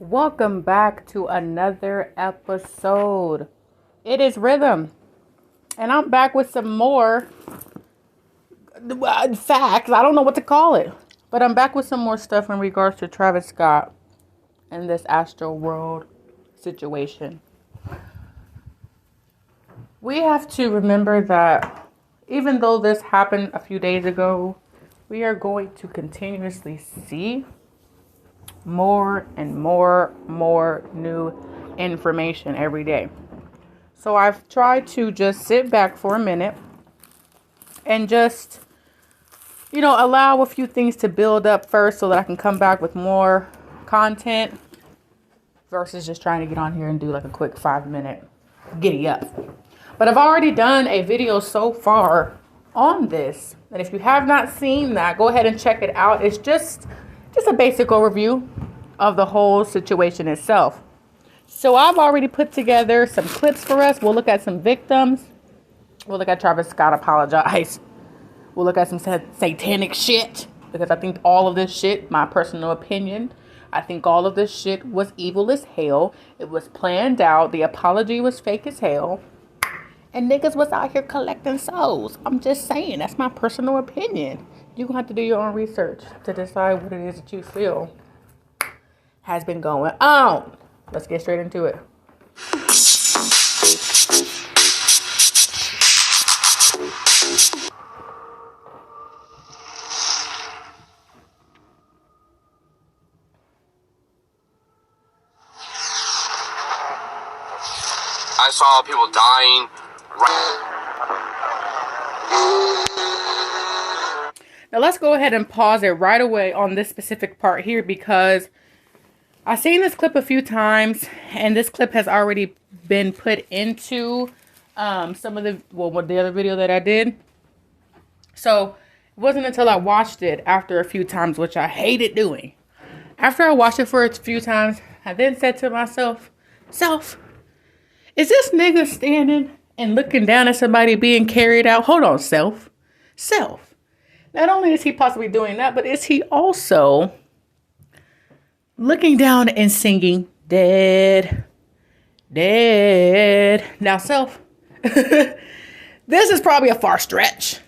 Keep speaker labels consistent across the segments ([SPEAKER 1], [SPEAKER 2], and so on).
[SPEAKER 1] Welcome back to another episode. It is Rhythm, and I'm back with some more facts. I don't know what to call it, but I'm back with some more stuff in regards to Travis Scott and this Astroworld situation. We have to remember that even though this happened a few days ago, we are going to continuously see more and more new information every day. So I've tried to just sit back for a minute and just, allow a few things to build up first so that I can come back with more content versus just trying to get on here and do like a quick 5-minute giddy up. But I've already done a video so far on this. And if you have not seen that, go ahead and check it out. It's just a basic overview of the whole situation itself. So I've already put together some clips for us. We'll look at some victims. We'll look at Travis Scott apologize. We'll look at some satanic shit. Because I think all of this shit, my personal opinion, I think all of this shit was evil as hell. It was planned out. The apology was fake as hell. And niggas was out here collecting souls. I'm just saying, that's my personal opinion. You're going to have to do your own research to decide what it is that you feel has been going on. Let's get straight into it.
[SPEAKER 2] I saw people dying.
[SPEAKER 1] Now let's go ahead and pause it right away on this specific part here because I've seen this clip a few times and this clip has already been put into some of the other video that I did. So it wasn't until I watched it after a few times, which I hated doing. After I watched it for a few times, I then said to myself, is this nigga standing and looking down at somebody being carried out? Hold on, self. Not only is he possibly doing that, but is he also looking down and singing, dead. Now, self, this is probably a far stretch.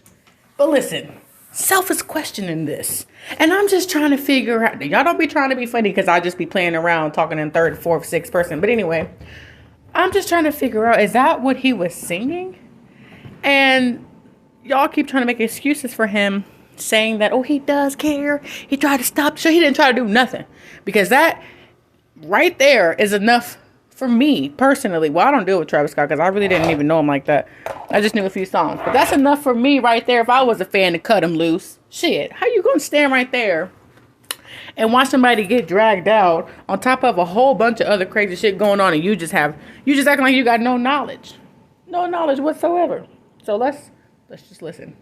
[SPEAKER 1] But listen, self is questioning this. And I'm just trying to figure out, y'all don't be trying to be funny because I just be playing around talking in third, fourth, sixth person. But anyway, I'm just trying to figure out, is that what he was singing? And y'all keep trying to make excuses for him, saying that, oh, he does care. He tried to stop. So he didn't try to do nothing. Because that right there is enough for me personally. Well, I don't deal with Travis Scott because I really didn't even know him like that. I just knew a few songs. But that's enough for me right there if I was a fan to cut him loose. Shit, how you going to stand right there and watch somebody get dragged out on top of a whole bunch of other crazy shit going on and you just acting like you got no knowledge whatsoever. So let's just listen.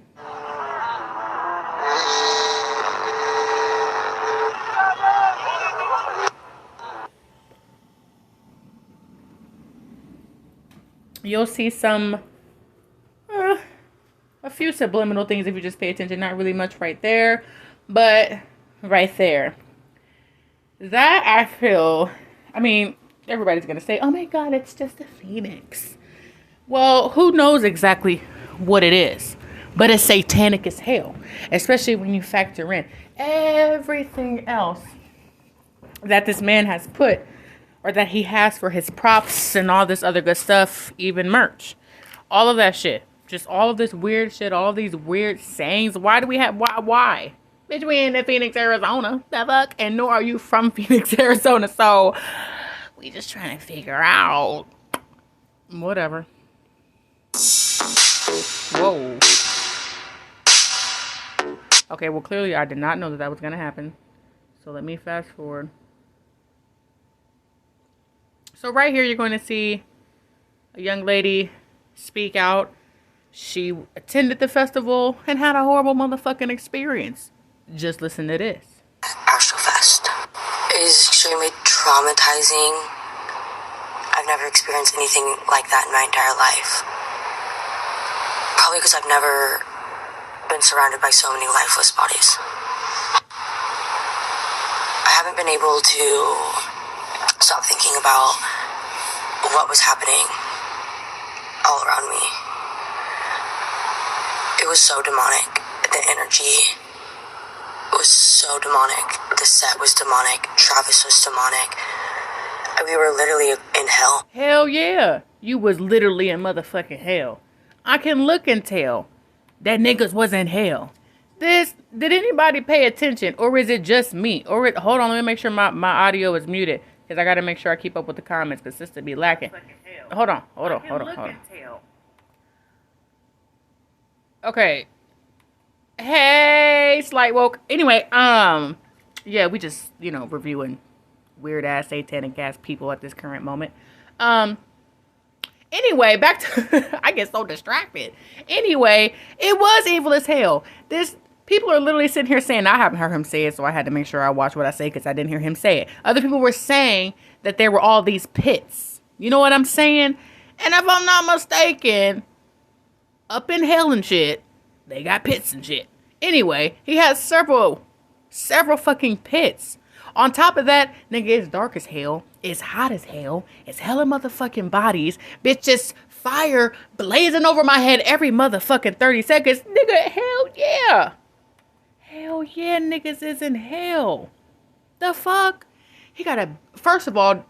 [SPEAKER 1] You'll see a few subliminal things if you just pay attention. Not really much right there, but right there. That I feel, everybody's going to say, oh my God, it's just a phoenix. Well, who knows exactly what it is? But it's satanic as hell. Especially when you factor in everything else that this man has put, or that he has for his props and all this other good stuff, even merch. All of that shit. Just all of this weird shit, all of these weird sayings. Why? Bitch, we in Phoenix, Arizona. The fuck? And nor are you from Phoenix, Arizona. So, we just trying to figure out. Whatever. Whoa. Okay, well, clearly I did not know that was going to happen. So, let me fast forward. So, right here, you're going to see a young lady speak out. She attended the festival and had a horrible motherfucking experience. Just listen to this.
[SPEAKER 3] Astrofest is extremely traumatizing. I've never experienced anything like that in my entire life. Probably because I've never been surrounded by so many lifeless bodies. I haven't been able to stop thinking about what was happening all around me. It was so demonic. The energy was so demonic. The set was demonic. Travis was demonic. We were literally in hell.
[SPEAKER 1] Hell yeah. You was literally in motherfucking hell. I can look and tell that niggas was in hell. Did anybody pay attention? Or is it just me? Hold on, let me make sure my audio is muted. Because I got to make sure I keep up with the comments. Because sister be lacking. Hold on. Okay. Hey, Slight Woke. Anyway, yeah, we just, reviewing weird ass satanic ass people at this current moment. Anyway, back to I get so distracted. Anyway, it was evil as hell. People are literally sitting here saying, I haven't heard him say it, so I had to make sure I watch what I say because I didn't hear him say it. Other people were saying that there were all these pits. You know what I'm saying? And if I'm not mistaken, up in hell and shit, they got pits and shit. Anyway, he has several fucking pits. On top of that, nigga, it's dark as hell. It's hot as hell. It's hella motherfucking bodies. Bitch, just fire blazing over my head every motherfucking 30 seconds. Nigga, hell yeah. Hell yeah, niggas is in hell. The fuck? First of all,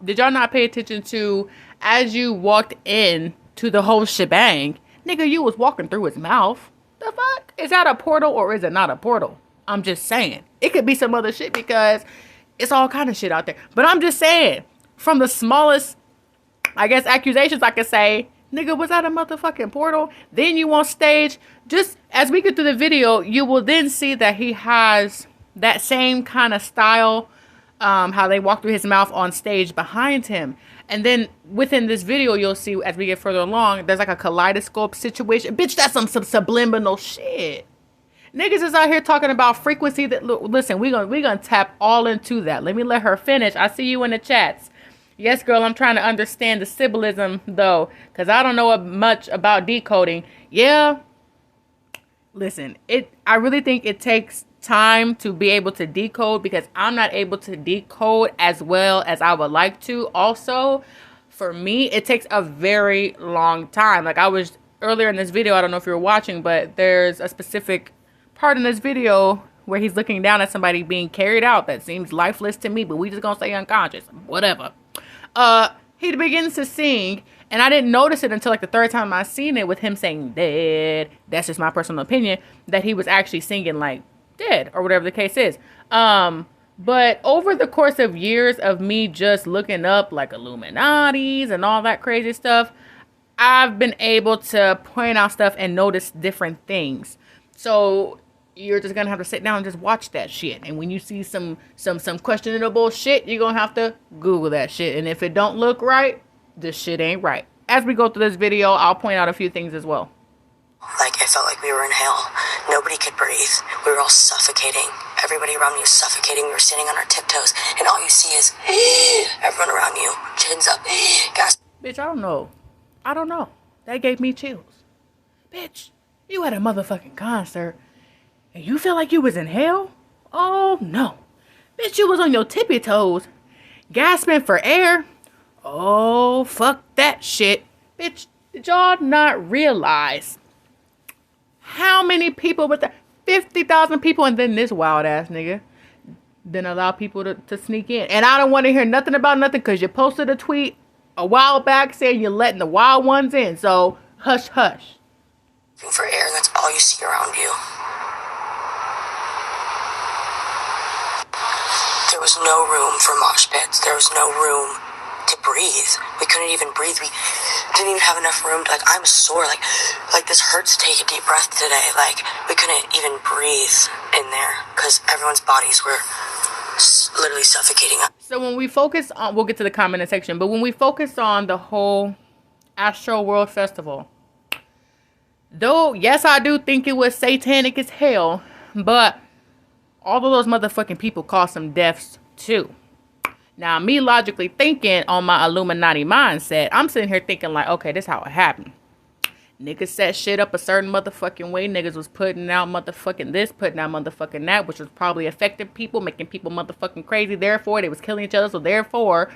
[SPEAKER 1] did y'all not pay attention to, as you walked in to the whole shebang, nigga, you was walking through his mouth. The fuck? Is that a portal or is it not a portal? I'm just saying. It could be some other shit because it's all kind of shit out there. But I'm just saying, from the smallest, I guess, accusations I could say, nigga, was that a motherfucking portal? Then you on stage, just as we get through the video, you will then see that he has that same kind of style, how they walk through his mouth on stage behind him. And then within this video, you'll see as we get further along, there's like a kaleidoscope situation. Bitch, that's some subliminal shit. Niggas is out here talking about frequency that, listen, we gonna tap all into that. Let me let her finish. I see you in the chats. Yes, girl, I'm trying to understand the symbolism, though, because I don't know much about decoding. Yeah, listen, I really think it takes time to be able to decode because I'm not able to decode as well as I would like to. Also, for me, it takes a very long time. Like I was earlier in this video, I don't know if you were watching, but there's a specific part in this video where he's looking down at somebody being carried out that seems lifeless to me, but we just gonna say unconscious, whatever. He begins to sing, and I didn't notice it until like the third time I seen it with him saying dead. That's just my personal opinion, that he was actually singing like dead or whatever the case is. But over the course of years of me just looking up like Illuminatis and all that crazy stuff, I've been able to point out stuff and notice different things. So you're just gonna have to sit down and just watch that shit. And when you see some questionable shit, you're gonna have to Google that shit. And if it don't look right, this shit ain't right. As we go through this video, I'll point out a few things as well.
[SPEAKER 3] Like, I felt like we were in hell. Nobody could breathe. We were all suffocating. Everybody around me was suffocating. We were standing on our tiptoes. And all you see is everyone around you, chins up, gas.
[SPEAKER 1] Bitch, I don't know. That gave me chills. Bitch, you had a motherfucking concert and you feel like you was in hell? Oh, no. Bitch, you was on your tippy toes, gasping for air. Oh, fuck that shit. Bitch, did y'all not realize how many people with 50,000 people and then this wild ass nigga didn't allow people to sneak in? And I don't want to hear nothing about nothing because you posted a tweet a while back saying you're letting the wild ones in. So, hush, hush.
[SPEAKER 3] For air, and that's all you see around you. There was no room for mosh pits. There was no room to breathe. We couldn't even breathe. We didn't even have enough room to, like, I'm sore. Like this hurts to take a deep breath today. Like, we couldn't even breathe in there because everyone's bodies were literally suffocating us.
[SPEAKER 1] So when we focus on, we'll get to the comment section, but when we focus on the whole Astroworld Festival, though, yes, I do think it was satanic as hell, but all of those motherfucking people caused some deaths too. Now, me logically thinking on my Illuminati mindset, I'm sitting here thinking like, okay, this is how it happened. Niggas set shit up a certain motherfucking way. Niggas was putting out motherfucking this, putting out motherfucking that, which was probably affecting people, making people motherfucking crazy. Therefore, they was killing each other. So therefore,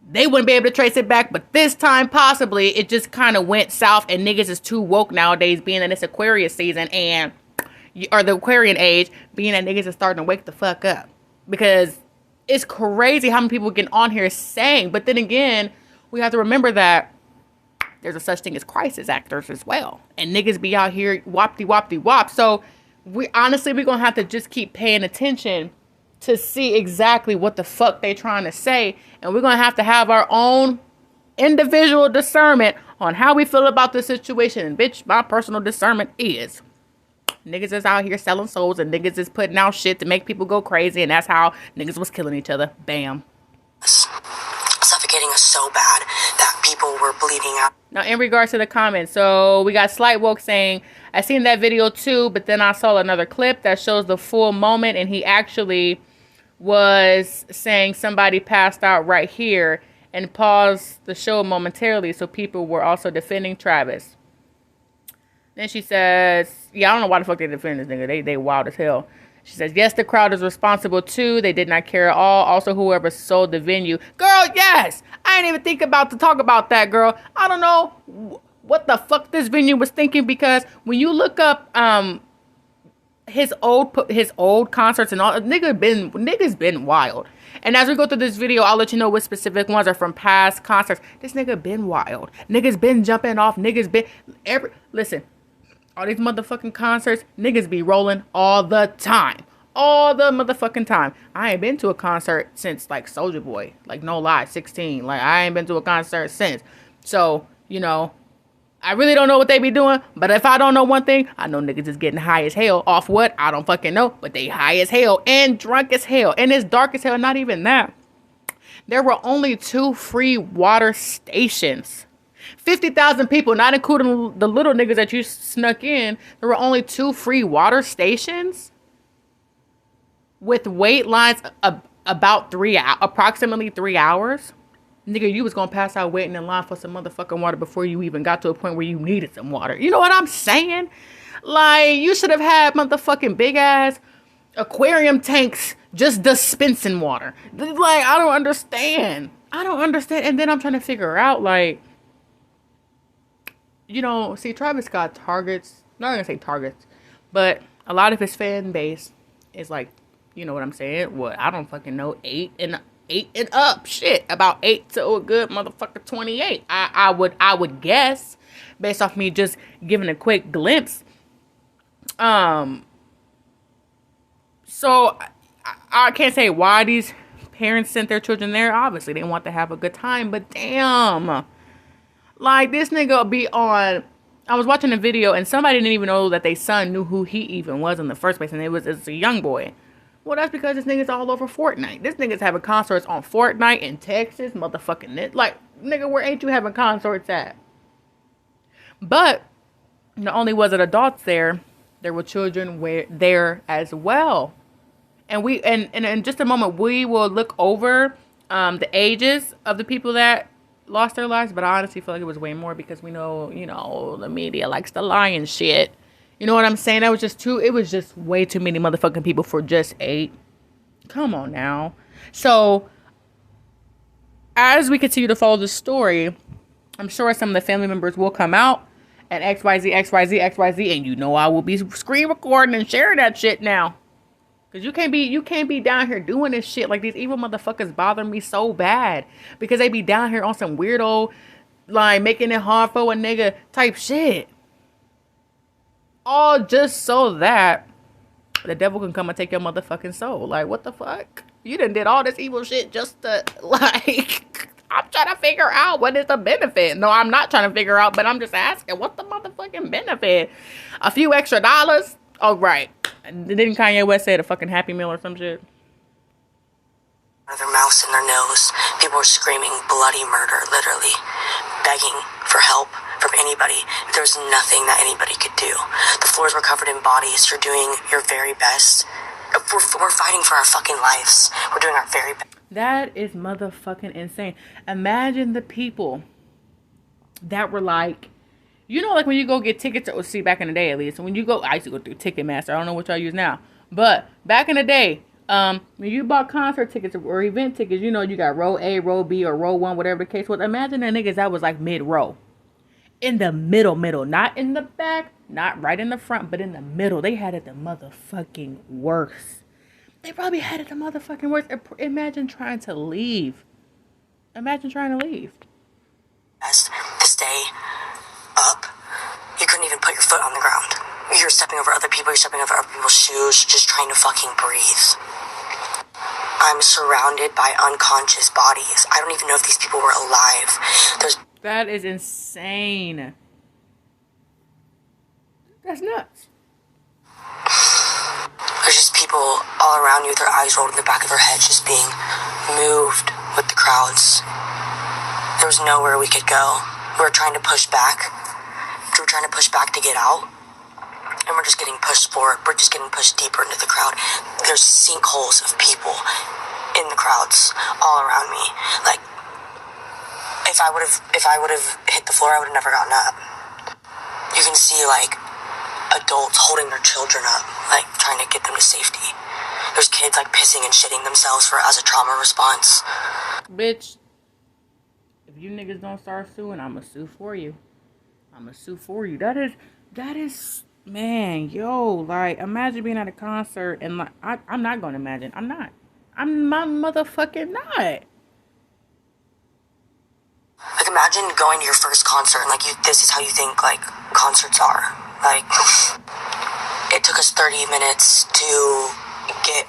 [SPEAKER 1] they wouldn't be able to trace it back. But this time, possibly, it just kind of went south. And niggas is too woke nowadays, being in this Aquarius season and or the Aquarian age, being that niggas is starting to wake the fuck up. Because it's crazy how many people get on here saying. But then again, we have to remember that there's a such thing as crisis actors as well. And niggas be out here wop-de-wop-de-wop. So we're going to have to just keep paying attention to see exactly what the fuck they trying to say. And we're going to have our own individual discernment on how we feel about the situation. And bitch, my personal discernment is niggas is out here selling souls and niggas is putting out shit to make people go crazy. And that's how niggas was killing each other. Bam.
[SPEAKER 3] Suffocating us so bad that people were bleeding out.
[SPEAKER 1] Now, in regards to the comments, so we got Slight Woke saying, I seen that video too, but then I saw another clip that shows the full moment, and he actually was saying somebody passed out right here and paused the show momentarily, so people were also defending Travis. Then she says, yeah, I don't know why the fuck they defend this nigga. They wild as hell. She says, yes, the crowd is responsible too. They did not care at all. Also, whoever sold the venue. Girl, yes! I ain't even think about to talk about that, girl. I don't know what the fuck this venue was thinking, because when you look up his old concerts and all, niggas been wild. And as we go through this video, I'll let you know what specific ones are from past concerts. This nigga been wild. Niggas been jumping off. Niggas been listen. All these motherfucking concerts, niggas be rolling all the time. All the motherfucking time. I ain't been to a concert since, like, Soulja Boy. Like, no lie, 16. Like, I ain't been to a concert since. So, you know, I really don't know what they be doing. But if I don't know one thing, I know niggas is getting high as hell. Off what? I don't fucking know. But they high as hell and drunk as hell. And it's dark as hell. Not even that. There were only 2 free water stations. 50,000 people, not including the little niggas that you snuck in. There were only 2 free water stations with wait lines about approximately 3 hours. Nigga, you was gonna pass out waiting in line for some motherfucking water before you even got to a point where you needed some water. You know what I'm saying? Like, you should have had motherfucking big ass aquarium tanks just dispensing water. Like, I don't understand. And then I'm trying to figure out, like, you know, see, Travis Scott targets, not gonna say targets, but a lot of his fan base is like, you know what I'm saying? What? I don't fucking know, 8 and up. Shit, about 8 to a good motherfucker 28. I would guess, based off me just giving a quick glimpse. So I can't say why these parents sent their children there. Obviously, they want to have a good time, but damn. Like, this nigga be on... I was watching a video, and somebody didn't even know that their son knew who he even was in the first place, and it's a young boy. Well, that's because this nigga's all over Fortnite. This nigga's having concerts on Fortnite in Texas, motherfucking... Like, nigga, where ain't you having concerts at? But, not only was it adults there were children there as well. And in just a moment, we will look over the ages of the people that lost their lives, but I honestly feel like it was way more, because we know, you know, the media likes to lie and shit. You know what I'm saying? It was just way too many motherfucking people for just 8. Come on now. So, as we continue to follow the story, I'm sure some of the family members will come out and XYZ, and you know I will be screen recording and sharing that shit now. Cause you can't be down here doing this shit. Like, these evil motherfuckers bother me so bad, because they be down here on some weirdo, like, making it hard for a nigga type shit. All just so that the devil can come and take your motherfucking soul. Like, what the fuck? You done did all this evil shit just to, like, I'm trying to figure out what is the benefit. No, I'm not trying to figure out, but I'm just asking, what's the motherfucking benefit? A few extra dollars? Oh, right. Didn't Kanye West say the fucking Happy Meal or some shit?
[SPEAKER 3] Their mouths in their nose. People were screaming bloody murder, literally. Begging for help from anybody. There was nothing that anybody could do. The floors were covered in bodies. You're doing your very best. We're fighting for our fucking lives. We're doing our very best.
[SPEAKER 1] That is motherfucking insane. Imagine the people that were like, You know, like when you go get tickets, or see, back in the day at least, when you go, I used to go through Ticketmaster. I don't know what y'all use now, but back in the day, when you bought concert tickets or event tickets, you know, you got row A, row B, or row 1, whatever the case was. Imagine the niggas that was like mid row, in the middle, not in the back, not right in the front, but in the middle. They had it the motherfucking worst. They probably had it the motherfucking worst. Imagine trying to leave. Imagine trying to leave.
[SPEAKER 3] To stay up, you couldn't even put your foot on the ground. You're stepping over other people, you're stepping over other people's shoes, just trying to fucking breathe. I'm surrounded by unconscious bodies. I don't even know if these people were alive.
[SPEAKER 1] That is insane. That's nuts.
[SPEAKER 3] There's just people all around you with their eyes rolled in the back of their heads, just being moved with the crowds. There was nowhere we could go. We were trying to push back. We were trying to push back to get out. And we're just getting pushed forward. We're just getting pushed deeper into the crowd. There's sinkholes of people in the crowds all around me. Like, if I would have hit the floor, I would have never gotten up. You can see, like, adults holding their children up, like, trying to get them to safety. There's kids, like, pissing and shitting themselves as a trauma response.
[SPEAKER 1] Bitch, if you niggas don't start suing, I'ma sue for you. I'ma sue for you. That is, man, yo, like, imagine being at a concert and, like, I'm not gonna imagine. I'm not. I'm my motherfucking not.
[SPEAKER 3] Like, imagine going to your first concert and, like, this is how you think, like, concerts are. Like, it took us 30 minutes to get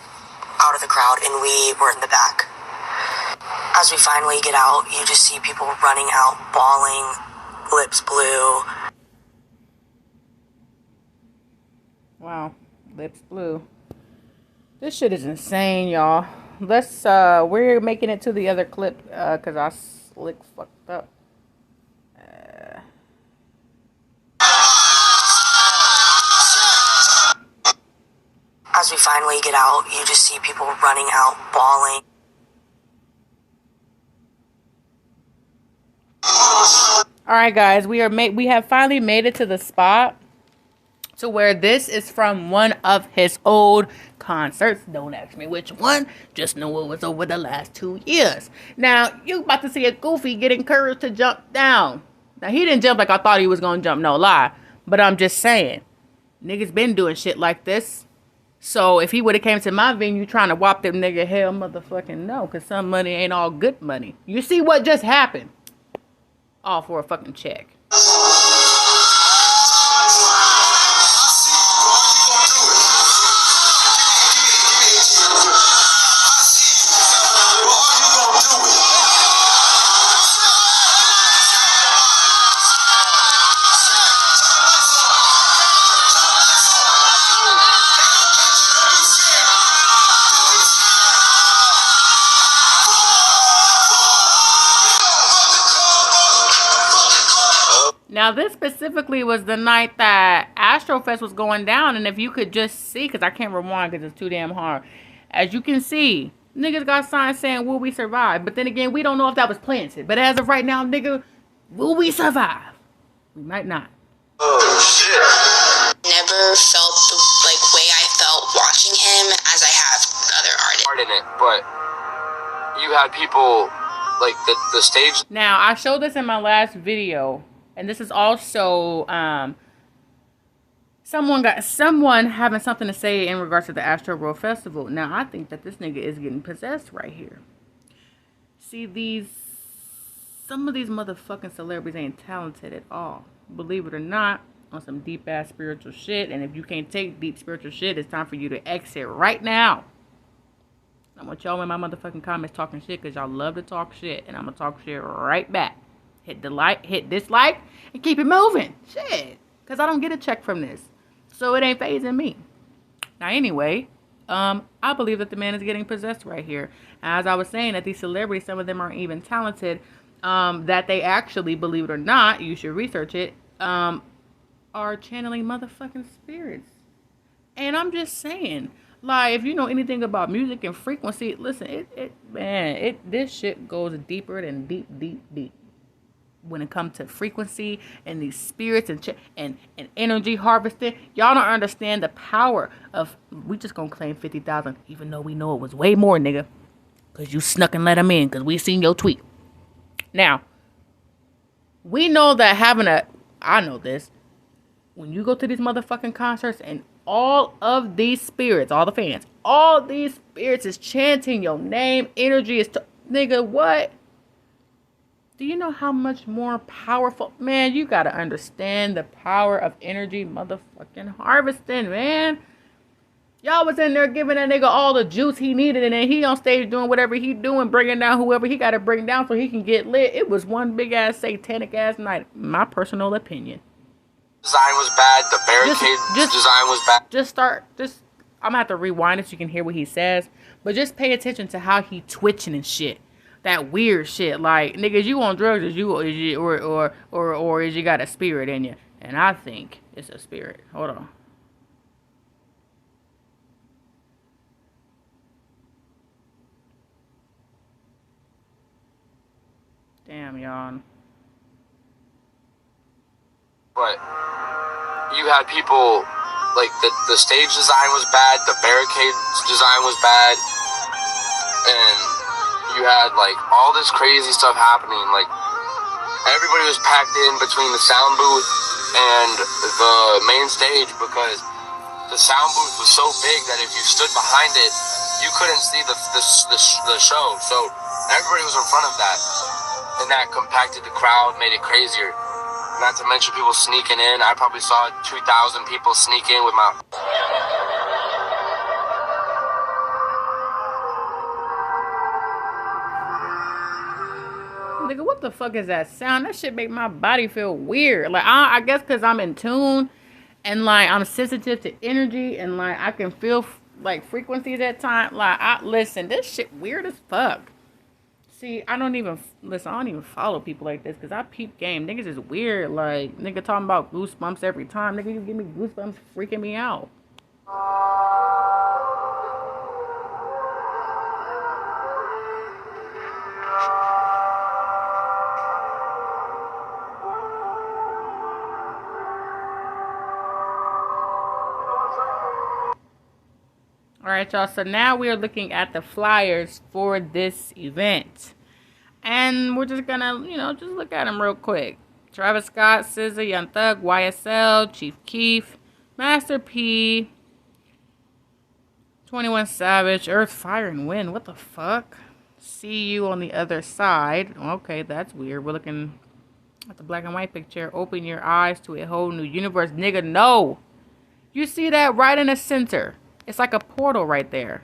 [SPEAKER 3] out of the crowd, and we were in the back. As we finally get out, you just see people running out, bawling, lips blue.
[SPEAKER 1] Wow, lips blue. This shit is insane, y'all. Let's, we're making it to the other clip, because I slick fucked up.
[SPEAKER 3] As we finally get out, you just see people running out, bawling.
[SPEAKER 1] All right, guys, we have finally made it to the spot to where this is from one of his old concerts. Don't ask me which one. Just know it was over the last 2 years. Now, you about to see a Goofy get encouraged to jump down. Now, he didn't jump like I thought he was going to jump, no lie. But I'm just saying, niggas been doing shit like this. So, if he would have came to my venue trying to whop them nigga, hell motherfucking no. Because some money ain't all good money. You see what just happened? All for a fucking check. Now, this specifically was the night that Astrofest was going down, and if you could just see, because I can't rewind because it's too damn hard. As you can see, niggas got signs saying, will we survive? But then again, we don't know if that was planted. But as of right now, nigga, will we survive? We might not.
[SPEAKER 2] Oh, shit.
[SPEAKER 3] Never felt the, like, way I felt watching him as I have other artists.
[SPEAKER 2] Part in it, but you had people, like, the stage.
[SPEAKER 1] Now, I showed this in my last video. And this is also someone having something to say in regards to the Astroworld Festival. Now, I think that this nigga is getting possessed right here. See, some of these motherfucking celebrities ain't talented at all. Believe it or not, on some deep ass spiritual shit. And if you can't take deep spiritual shit, it's time for you to exit right now. I want y'all in my motherfucking comments talking shit because y'all love to talk shit. And I'm going to talk shit right back. Hit dislike, and keep it moving. Shit. Because I don't get a check from this. So it ain't phasing me. Now, anyway, I believe that the man is getting possessed right here. As I was saying, that these celebrities, some of them aren't even talented. That they actually, believe it or not, you should research it, are channeling motherfucking spirits. And I'm just saying, like, if you know anything about music and frequency, listen, this shit goes deeper than deep. when it comes to frequency and these spirits and energy harvesting. Y'all don't understand the power of. We just gonna claim 50,000, even though we know it was way more, nigga. Cause you snuck and let them in. Cause we seen your tweet. Now, we know that I know this. When you go to these motherfucking concerts and all of these spirits, all the fans, all these spirits is chanting your name, energy is, nigga, what? Do you know how much more powerful? Man, you gotta understand the power of energy motherfucking harvesting, man. Y'all was in there giving that nigga all the juice he needed, and then he on stage doing whatever he doing, bringing down whoever he gotta bring down so he can get lit. It was one big ass satanic ass night, my personal opinion.
[SPEAKER 2] Design was bad. The barricade design was bad.
[SPEAKER 1] I'm gonna have to rewind it so you can hear what he says. But just pay attention to how he twitching and shit. That weird shit. Like, niggas, you on drugs or is you got a spirit in you? And I think it's a spirit. Hold on. Damn, y'all.
[SPEAKER 2] But you had people, like, the stage design was bad, the barricade design was bad, and you had, like, all this crazy stuff happening. Like, everybody was packed in between the sound booth and the main stage because the sound booth was so big that if you stood behind it, you couldn't see the show. So everybody was in front of that, and that compacted the crowd, made it crazier. Not to mention people sneaking in. I probably saw 2,000 people sneak in with my...
[SPEAKER 1] Nigga, what the fuck is that sound? That shit make my body feel weird. Like, I guess because I'm in tune and, like, I'm sensitive to energy and, like, I can feel, like, frequencies at times. Like, listen, this shit weird as fuck. See, I don't even follow people like this because I peep game. Niggas is weird. Like, nigga talking about goosebumps every time. Nigga, you give me goosebumps freaking me out. Alright, y'all, so now we are looking at the flyers for this event. And we're just gonna, just look at them real quick. Travis Scott, SZA, Young Thug, YSL, Chief Keef, Master P, 21 Savage, Earth, Fire, and Wind. What the fuck? See You on the Other Side. Okay, that's weird. We're looking at the black and white picture. Open your eyes to a whole new universe. Nigga, no! You see that right in the center. It's like a portal right there.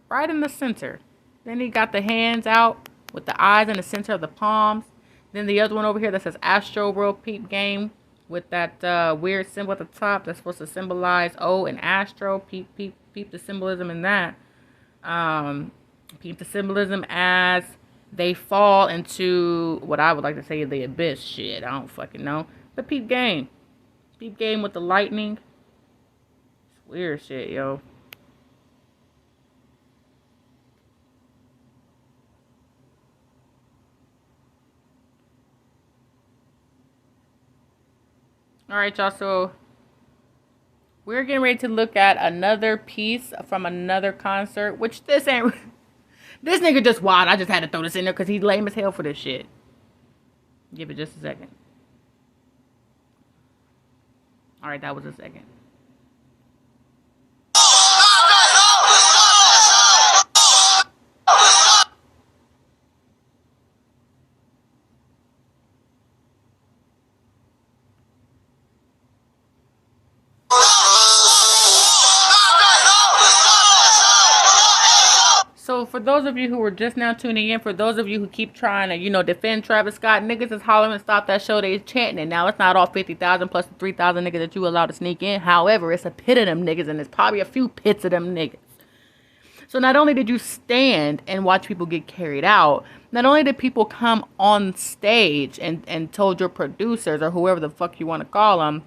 [SPEAKER 1] Right in the center. Then he got the hands out with the eyes in the center of the palms. Then the other one over here that says Astroworld Peep Game with that weird symbol at the top that's supposed to symbolize O and Astro. Peep the symbolism in that. Peep the symbolism as they fall into what I would like to say the abyss. Shit, I don't fucking know. The Peep Game. Peep Game with the lightning. It's weird shit, yo. Alright, y'all, so we're getting ready to look at another piece from another concert, which this ain't... This nigga just wild. I just had to throw this in there because he's lame as hell for this shit. Give it just a second. Alright, that was a second. So for those of you who were just now tuning in, for those of you who keep trying to, defend Travis Scott, niggas is hollering and stop that show. They chanting it. Now, it's not all 50,000 plus the 3,000 niggas that you allowed to sneak in. However, it's a pit of them niggas, and there's probably a few pits of them niggas. So not only did you stand and watch people get carried out, not only did people come on stage and told your producers or whoever the fuck you want to call them,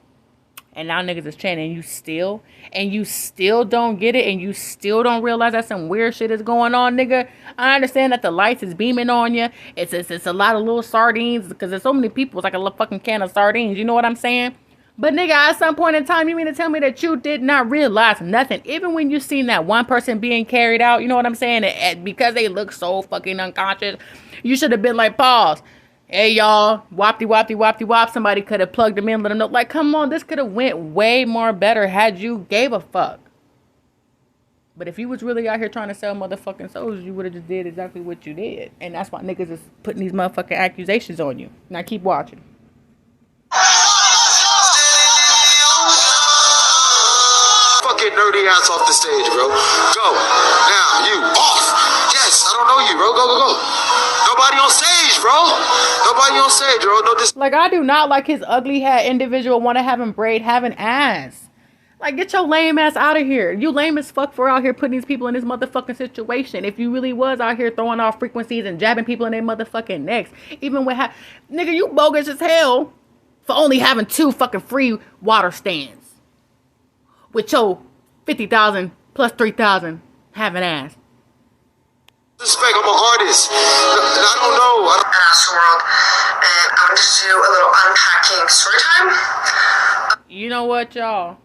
[SPEAKER 1] And now niggas is chanting, and you still don't get it, and you still don't realize that some weird shit is going on, nigga. I understand that the lights is beaming on you. It's a lot of little sardines, because there's so many people. It's like a little fucking can of sardines. You know what I'm saying? But nigga, at some point in time, you mean to tell me that you did not realize nothing? Even when you seen that one person being carried out, you know what I'm saying? And because they look so fucking unconscious, you should have been like, pause. Hey y'all, whoppty whoppty whoppty whop. Somebody could have plugged them in, let them know. Like, come on, this could have went way more better had you gave a fuck. But if you was really out here trying to sell motherfucking souls, you would have just did exactly what you did. And that's why niggas is putting these motherfucking accusations on you. Now keep watching.
[SPEAKER 2] Fucking nerdy ass off the stage, bro. Go. Now, you off. Yes, I don't know you, bro. Go. Nobody on stage, bro. Nobody on stage, bro. No, this.
[SPEAKER 1] Like, I do not like his ugly head individual want to have him braid, having ass. Like, get your lame ass out of here. You lame as fuck for out here putting these people in this motherfucking situation. If you really was out here throwing off frequencies and jabbing people in their motherfucking necks. Even with nigga, you bogus as hell for only having 2 fucking free water stands. With your 50,000 plus 3,000 having ass.
[SPEAKER 2] Respect, I'm an artist. I don't know.
[SPEAKER 3] At Astroworld, and I'm going to do a little unpacking story time.
[SPEAKER 1] You know what, y'all?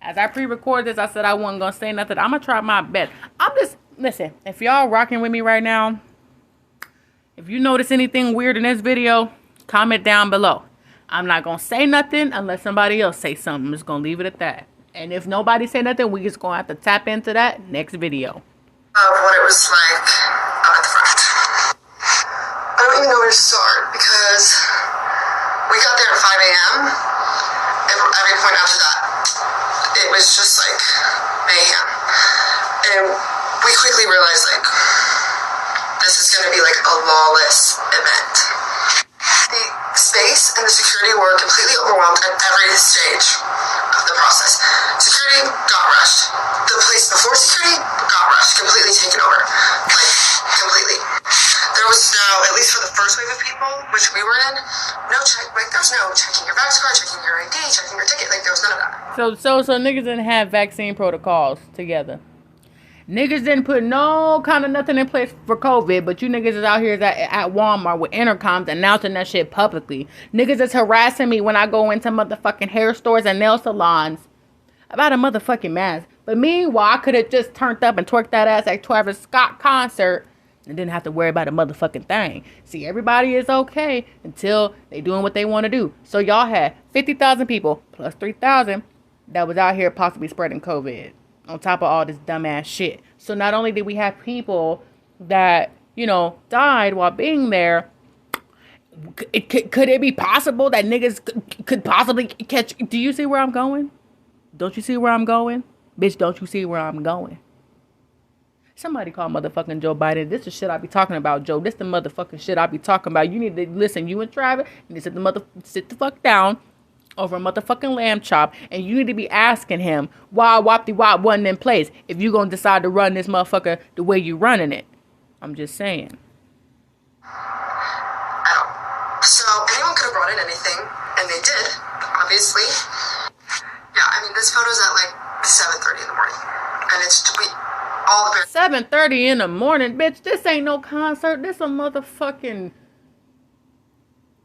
[SPEAKER 1] As I pre-record this, I said I wasn't going to say nothing. I'm going to try my best. Listen, if y'all rocking with me right now, if you notice anything weird in this video, comment down below. I'm not going to say nothing unless somebody else say something. I'm just going to leave it at that. And if nobody say nothing, we just going to have to tap into that next video.
[SPEAKER 3] Of what it was like up at the front. I don't even know where to start because we got there at 5 a.m. and from every point after that, it was just like mayhem. And we quickly realized like this is going to be like a lawless event. The space and the security were completely overwhelmed at every stage of the process. Security got rushed. The place before security got rushed, completely taken over. Like, completely. There was no, at least for the first wave of people, which we were in, no check, like, there was no checking your vax card, checking your ID, checking your ticket, like, there was none of that.
[SPEAKER 1] So niggas didn't have vaccine protocols together. Niggas didn't put no kind of nothing in place for COVID, but you niggas is out here at Walmart with intercoms announcing that shit publicly. Niggas is harassing me when I go into motherfucking hair stores and nail salons about a motherfucking mask. But meanwhile, I could have just turned up and twerked that ass at Travis Scott concert and didn't have to worry about a motherfucking thing. See, everybody is okay until they doing what they want to do. So y'all had 50,000 people plus 3,000 that was out here possibly spreading COVID. On top of all this dumbass shit. So not only did we have people that, you know, died while being there, could it be possible that niggas could possibly catch... Do you see where I'm going? Don't you see where I'm going? Bitch, don't you see where I'm going? Somebody call motherfucking Joe Biden. This is shit I be talking about, Joe. This the motherfucking shit I be talking about. You need to listen, you and Travis, you need to sit the fuck down over a motherfucking lamb chop, and you need to be asking him why Wopty Wop wasn't in place if you gonna decide to run this motherfucker the way you running it. I'm just saying.
[SPEAKER 3] So anyone could have brought in anything, and they did, obviously. Yeah, I mean, this photo's at like 7:30 in the morning, and it's all the
[SPEAKER 1] 7:30 in the morning, bitch. This ain't no concert. This a motherfucking...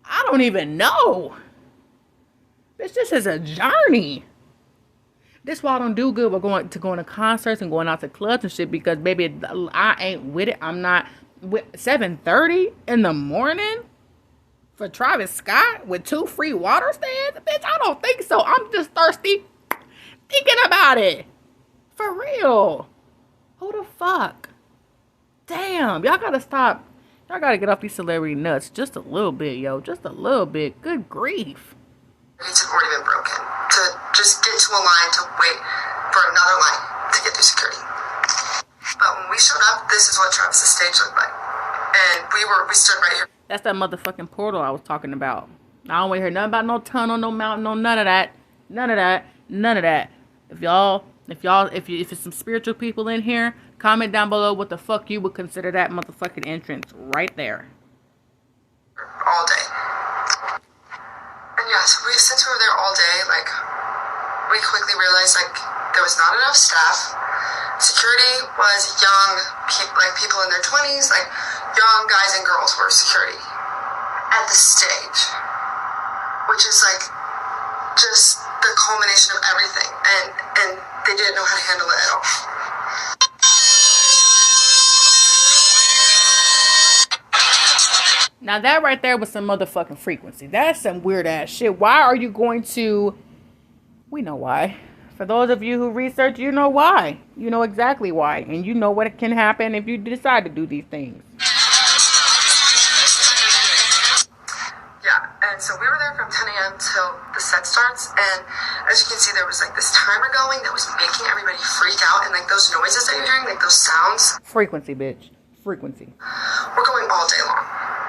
[SPEAKER 1] I don't even know. Bitch, this is a journey. This why I don't do good with going to concerts and going out to clubs and shit, because baby, I ain't with it. I'm not with 7:30 in the morning for Travis Scott with 2 free water stands. Bitch, I don't think so. I'm just thirsty thinking about it. For real. Who the fuck? Damn, y'all gotta stop. Y'all gotta get off these celebrity nuts just a little bit, yo. Just a little bit. Good grief.
[SPEAKER 3] It's already been broken. To just get to a line to wait for another line to get through security. But when we showed up, this is what Travis's stage looked like. And we stood right here.
[SPEAKER 1] That's that motherfucking portal I was talking about. I don't want to hear nothing about no tunnel, no mountain, no none of that. None of that. None of that. If it's some spiritual people in here, comment down below what the fuck you would consider that motherfucking entrance right there.
[SPEAKER 3] All day. And yeah, so we since we were there all day, like, we quickly realized, like, there was not enough staff. Security was young, like, people in their 20s, like, young guys and girls were security at the stage, which is, like, just the culmination of everything, and they didn't know how to handle it at all.
[SPEAKER 1] Now that right there was some motherfucking frequency. That's some weird ass shit. Why are you going to... We know why. For those of you who research, you know why. You know exactly why. And you know what can happen if you decide to do these things.
[SPEAKER 3] Yeah, and so we were there from 10 a.m. till the set starts. And as you can see, there was like this timer going that was making everybody freak out. And like those noises that you're hearing, like those sounds.
[SPEAKER 1] Frequency, bitch. Frequency.
[SPEAKER 3] We're going all day long.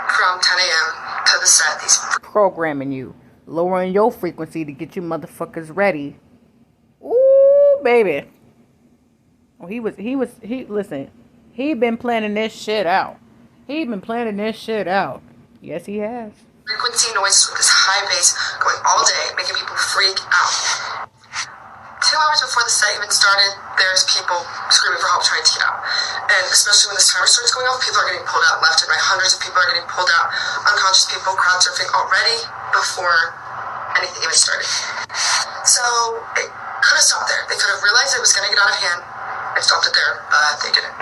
[SPEAKER 3] From 10 a.m. to the set. These
[SPEAKER 1] programming you. Lowering your frequency to get you motherfuckers ready. Ooh, baby. Oh, listen. He been planning this shit out. He been planning this shit out. Yes, he has.
[SPEAKER 3] Frequency noises with this high bass going all day, making people freak out. 2 hours before the set even started, there's people screaming for help trying to get out. And especially when this timer starts going off, people are getting pulled out left and right. Hundreds of people are getting pulled out. Unconscious people crowd surfing already before anything even started. So it could have stopped there. They could have realized it was going to get out of hand and stopped it there, but they didn't.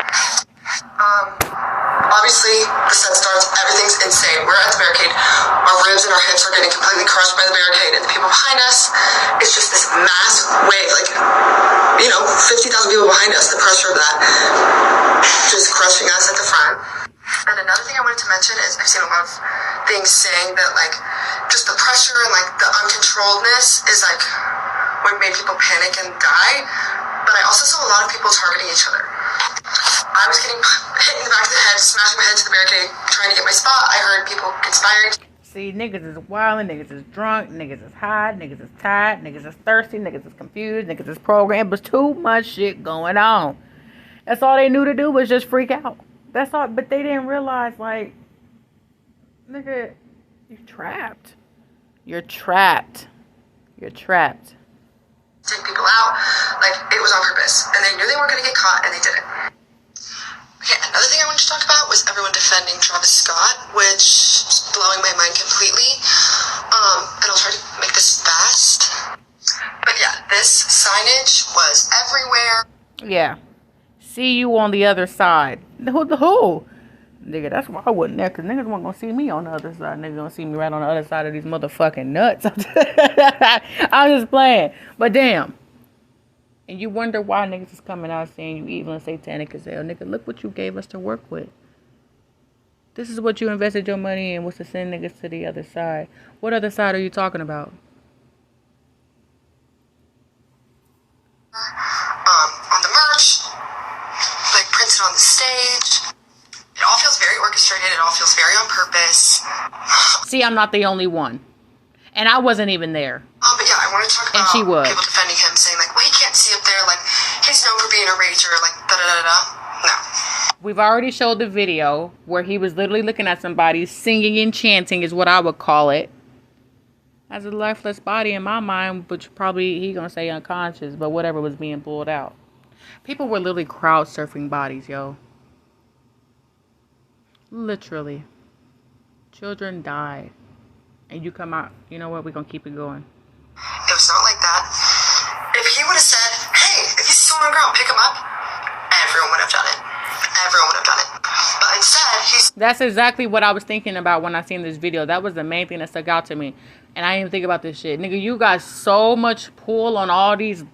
[SPEAKER 3] Obviously, the set starts, everything's insane. We're at the barricade. Our ribs and our hips are getting completely crushed by the barricade, and the people behind us, it's just this mass wave, like, 50,000 people behind us, the pressure of that, just crushing us at the front. And another thing I wanted to mention is I've seen a lot of things saying that, like, just the pressure and, like, the uncontrolledness is, like, what made people panic and die. But I also saw a lot of people targeting each other. I was getting hit in the back of the head, smashing my head to the barricade, trying to get my spot. I heard people conspiring.
[SPEAKER 1] See, niggas is wildin', niggas is drunk, niggas is high, niggas is tired, niggas is thirsty, niggas is confused, niggas is programmed. There's too much shit going on. That's all they knew to do was just freak out. That's all, but they didn't realize, like, nigga, you're trapped. You're trapped. You're trapped.
[SPEAKER 3] Take people out, like, it was on purpose. And they knew they weren't going to get caught, and they didn't. Okay, another thing I wanted to talk about was everyone defending Travis Scott, which is blowing my mind completely. And I'll try to make this fast. But yeah, this signage was everywhere.
[SPEAKER 1] Yeah. See you on the other side. Who? Nigga, that's why I wasn't there, because niggas weren't going to see me on the other side. Niggas going to see me right on the other side of these motherfucking nuts. I'm just playing. But damn. And you wonder why niggas is coming out saying you evil and satanic as hell. Nigga, look what you gave us to work with. This is what you invested your money in, was to send niggas to the other side. What other side are you talking about?
[SPEAKER 3] On the merch, like printed on the stage. It all feels very orchestrated. It all feels very on purpose.
[SPEAKER 1] See, I'm not the only one. And I wasn't even there.
[SPEAKER 3] But yeah, I want to talk about
[SPEAKER 1] And she was.
[SPEAKER 3] people defending him, saying like, well, he can't see up there. Like, he's known for being a rager. Like, da-da-da-da. No.
[SPEAKER 1] We've already showed the video where he was literally looking at somebody, singing and chanting is what I would call it. As a lifeless body in my mind, which probably he gonna say unconscious, but whatever was being pulled out. People were literally crowd surfing bodies, yo. Literally. Children died. And you come out, you know what, we're gonna keep it going.
[SPEAKER 3] It was not like that. If he would have said, hey, if you see someone on the ground, pick him up, everyone would have done it. Everyone would have done it. But instead, he's...
[SPEAKER 1] That's exactly what I was thinking about when I seen this video. That was the main thing that stuck out to me. And I didn't even think about this shit. Nigga, you got so much pull on all these...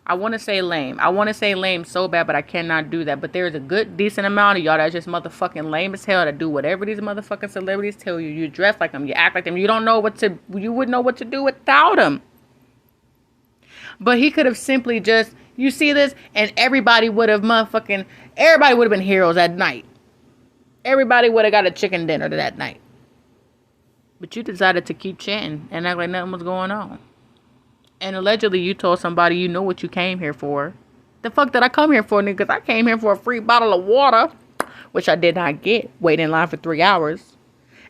[SPEAKER 1] I want to say lame. I want to say lame so bad, but I cannot do that. But there's a good, decent amount of y'all that's just motherfucking lame as hell to do whatever these motherfucking celebrities tell you. You dress like them. You act like them. You don't know what to... You wouldn't know what to do without them. But he could have simply just... You see this? And everybody would have motherfucking... Everybody would have been heroes that night. Everybody would have got a chicken dinner that night. But you decided to keep chanting and act like nothing was going on. And allegedly you told somebody you know what you came here for. The fuck did I come here for, nigga? Because I came here for a free bottle of water. Which I did not get. Wait in line for 3 hours.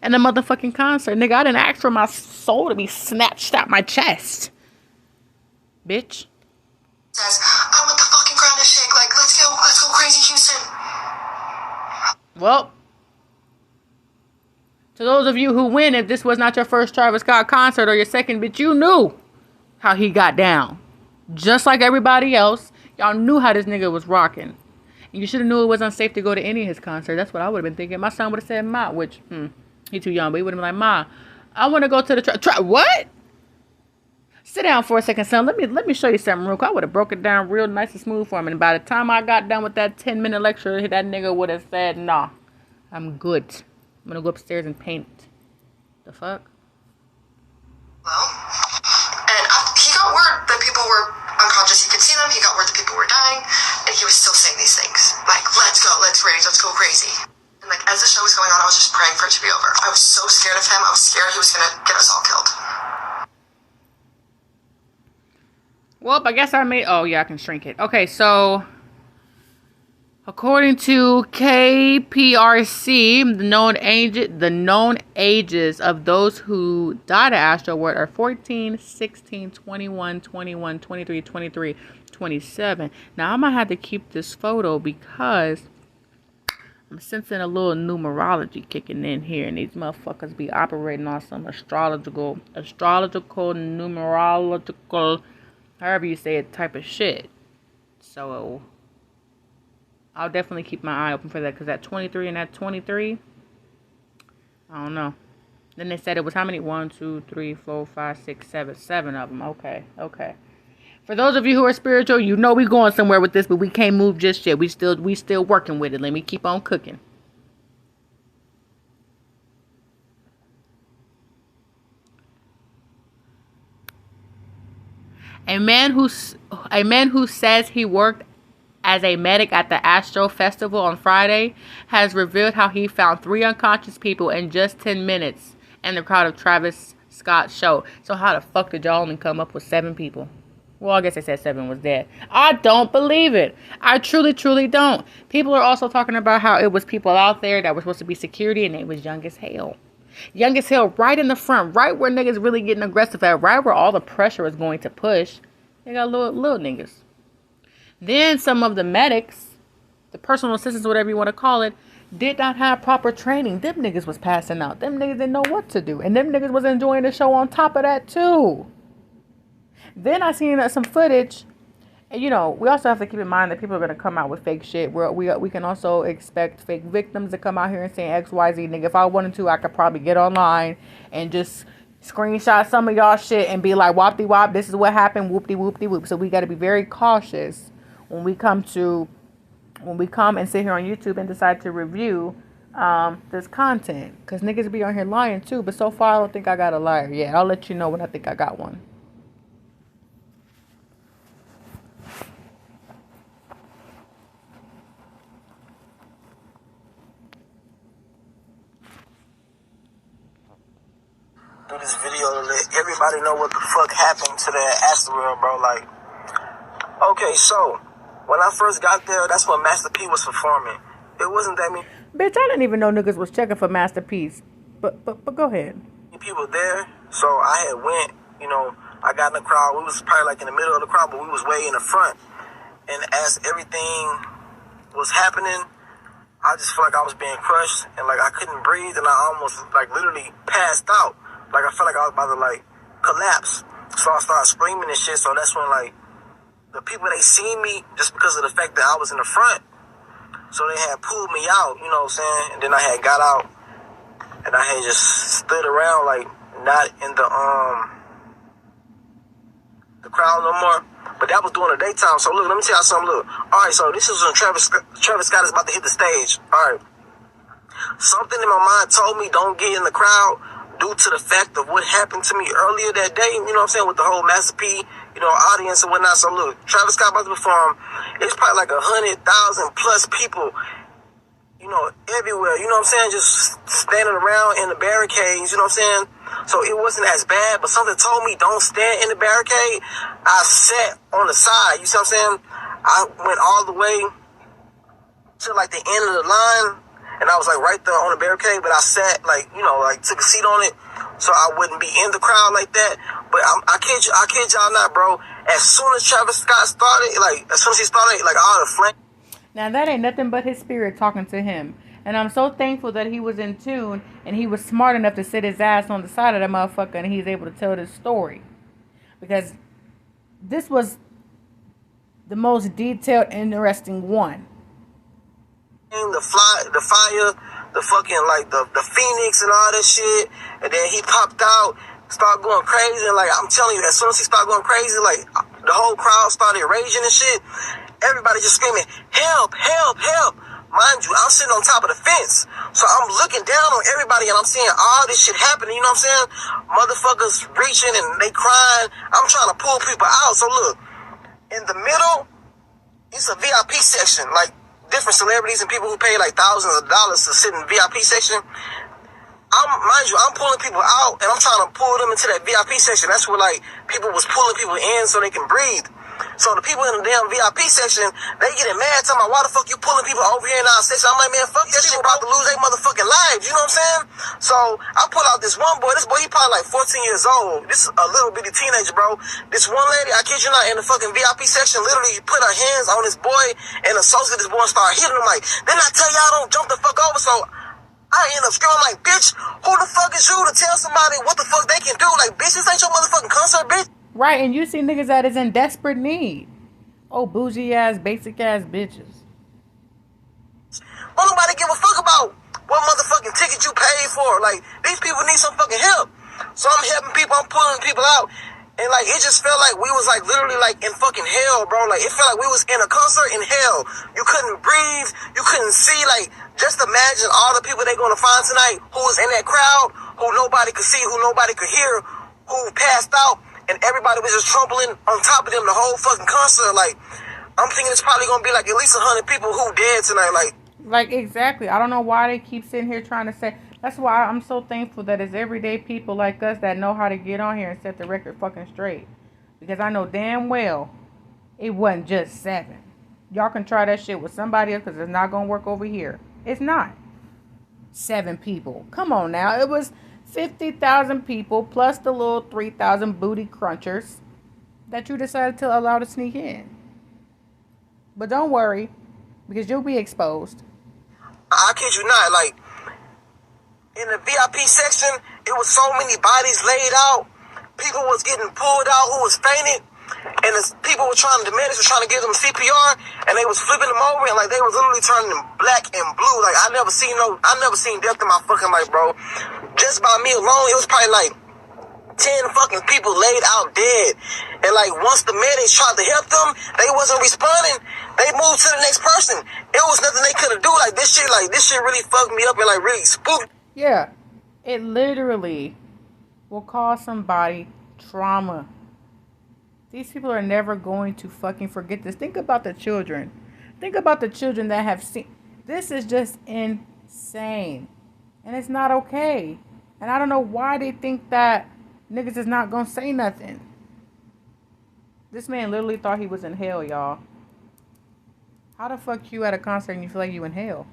[SPEAKER 1] in the motherfucking concert. Nigga, I didn't ask for my soul to be snatched out my chest. Bitch.
[SPEAKER 3] Says, I want the fucking ground to shake. Like, let's go crazy, Houston.
[SPEAKER 1] Well, to those of you who win, if this was not your first Travis Scott concert or your second, bitch, you knew how he got down. Just like everybody else, y'all knew how this nigga was rocking. And you should have knew it was unsafe to go to any of his concerts. That's what I would have been thinking. My son would have said, Ma, which, he too young, but he would have been like, Ma, I want to go to the what? Sit down for a second, son. Let me show you something real quick. I would have broke it down real nice and smooth for him. And by the time I got done with that 10-minute lecture, that nigga would have said, nah, I'm good. I'm going to go upstairs and paint. The fuck?
[SPEAKER 3] Well, and he got word that people were unconscious. He could see them. He got word that people were dying. And he was still saying these things. Like, let's go, let's rage, let's go crazy. And like, as the show was going on, I was just praying for it to be over. I was so scared of him. I was scared he was going to get us all killed.
[SPEAKER 1] Well, I guess I made... Oh, yeah, I can shrink it. Okay, so... According to KPRC, the known ages of those who died at Astroworld are 14, 16, 21, 21, 23, 23, 27. Now, I'm going to have to keep this photo because I'm sensing a little numerology kicking in here. And these motherfuckers be operating on some astrological, numerological, however you say it, type of shit. So... I'll definitely keep my eye open for that. Because that 23 and that 23, I don't know. Then they said it was how many? 1, 2, 3, 4, 5, 6, 7. 7 of them. Okay. For those of you who are spiritual, you know we going somewhere with this. But we can't move just yet. We still working with it. Let me keep on cooking. A man who says he worked as a medic at the Astro Festival on Friday has revealed how he found 3 unconscious people in just 10 minutes in the crowd of Travis Scott's show. So how the fuck did y'all only come up with 7 people? Well, I guess they said 7 was dead. I don't believe it. I truly don't. People are also talking about how it was people out there that were supposed to be security and they was young as hell. Young as hell, right in the front, right where niggas really getting aggressive at, right where all the pressure is going to push. They got little niggas. Then some of the medics, the personal assistants, whatever you want to call it, did not have proper training. Them niggas was passing out. Them niggas didn't know what to do. And them niggas was enjoying the show on top of that too. Then I seen some footage. And you know, we also have to keep in mind that people are going to come out with fake shit. We can also expect fake victims to come out here and say XYZ. Nigga, if I wanted to, I could probably get online and just screenshot some of y'all shit and be like, whoop de wop, this is what happened, whoop de whoop de whoop. So we got to be very cautious when we come and sit here on YouTube and decide to review this content, because niggas be on here lying too. But so far I don't think I got a liar yet. I'll let you know when I think I got one.
[SPEAKER 4] Do this video to let everybody know what the fuck happened to that Astroworld, bro. Like, okay, so when I first got there, that's when Master P was performing. It wasn't that many.
[SPEAKER 1] Bitch, I didn't even know niggas was checking for Masterpiece. But go ahead.
[SPEAKER 4] People there, so I had went. You know, I got in the crowd. We was probably like in the middle of the crowd, but we was way in the front. And as everything was happening, I just felt like I was being crushed and like I couldn't breathe, and I almost like literally passed out. Like I felt like I was about to like collapse. So I started screaming and shit. So that's when like the people, they seen me just because of the fact that I was in the front. So they had pulled me out, you know what I'm saying? And then I had got out and I had just stood around like not in the crowd no more. But that was during the daytime. So look, let me tell y'all something. Look, all right, so this is when Travis Scott is about to hit the stage. All right. Something in my mind told me don't get in the crowd due to the fact of what happened to me earlier that day, you know what I'm saying, with the whole Master P, you know, audience and whatnot. So look, Travis Scott about to perform. It's probably like 100,000 plus people, you know, everywhere, you know what I'm saying, just standing around in the barricades, you know what I'm saying. So it wasn't as bad, but something told me don't stand in the barricade. I sat on the side, you see what I'm saying. I went all the way to like the end of the line, and I was like right there on the barricade, but I sat like, you know, like took a seat on it so I wouldn't be in the crowd like that. But I kid y'all not, bro. As soon as Travis Scott started, like as soon as he started, like all the flame.
[SPEAKER 1] Now that ain't nothing but his spirit talking to him. And I'm so thankful that he was in tune and he was smart enough to sit his ass on the side of the motherfucker and he's able to tell this story. Because this was the most detailed, interesting one.
[SPEAKER 4] The fire, the fucking like the Phoenix and all that shit. And then he popped out, started going crazy. And like I'm telling you, as soon as he started going crazy, like the whole crowd started raging and shit. Everybody just screaming, help, help, help. Mind you, I'm sitting on top of the fence. So I'm looking down on everybody and I'm seeing all this shit happening, you know what I'm saying? Motherfuckers reaching and they crying. I'm trying to pull people out. So look, in the middle, it's a VIP section. Like different celebrities and people who pay like thousands of dollars to sit in the VIP section. Mind you, I'm pulling people out and I'm trying to pull them into that VIP section. That's where like people was pulling people in so they can breathe. So the people in the damn VIP section, they getting mad, talking about why the fuck you pulling people over here in our section. I'm like, man, fuck that shit, about to lose their motherfucking lives. You know what I'm saying? So I pull out this one boy. This boy, he probably like 14 years old. This is a little bitty teenager, bro. This one lady, I kid you not, in the fucking VIP section, literally put her hands on this boy and associate this boy and start hitting him like, then I tell y'all don't jump the fuck over. So I end up screaming like, bitch, who the fuck is you to tell somebody what the fuck they can do? Like, bitch, this ain't your motherfucking concert, bitch.
[SPEAKER 1] Right, and you see niggas that is in desperate need. Oh, bougie ass, basic ass bitches.
[SPEAKER 4] Don't nobody give a fuck about what motherfucking ticket you paid for. Like, these people need some fucking help. So I'm helping people, I'm pulling people out. And like, it just felt like we was like literally like in fucking hell, bro. Like, it felt like we was in a concert in hell. You couldn't breathe, you couldn't see. Like, just imagine all the people they gonna find tonight who was in that crowd, who nobody could see, who nobody could hear, who passed out. And everybody was just trampling on top of them the whole fucking concert. Like, I'm thinking it's probably gonna be like at least 100 people who dead tonight. Like
[SPEAKER 1] exactly. I don't know why they keep sitting here trying to say. That's why I'm so thankful that it's everyday people like us that know how to get on here and set the record fucking straight. Because I know damn well it wasn't just 7. Y'all can try that shit with somebody else because it's not gonna work over here. It's not 7 people. Come on now. It was 50,000 people plus the little 3,000 booty crunchers that you decided to allow to sneak in. But don't worry, because you'll be exposed.
[SPEAKER 4] I kid you not, like, in the VIP section, it was so many bodies laid out. People was getting pulled out who was fainted. And people were trying to, the medics were trying to give them CPR, and they was flipping them over, and like they was literally turning them black and blue. Like I never seen death in my fucking life, bro. Just by me alone, it was probably like 10 fucking people laid out dead. And like once the medics tried to help them, they wasn't responding. They moved to the next person. It was nothing they could have do. Like this shit really fucked me up and like really spooked.
[SPEAKER 1] Yeah, it literally will cause somebody trauma. These people are never going to fucking forget this. Think about the children. Think about the children that have seen. This is just insane. And it's not okay. And I don't know why they think that niggas is not gonna say nothing. This man literally thought he was in hell, y'all. How the fuck you at a concert and you feel like you in hell?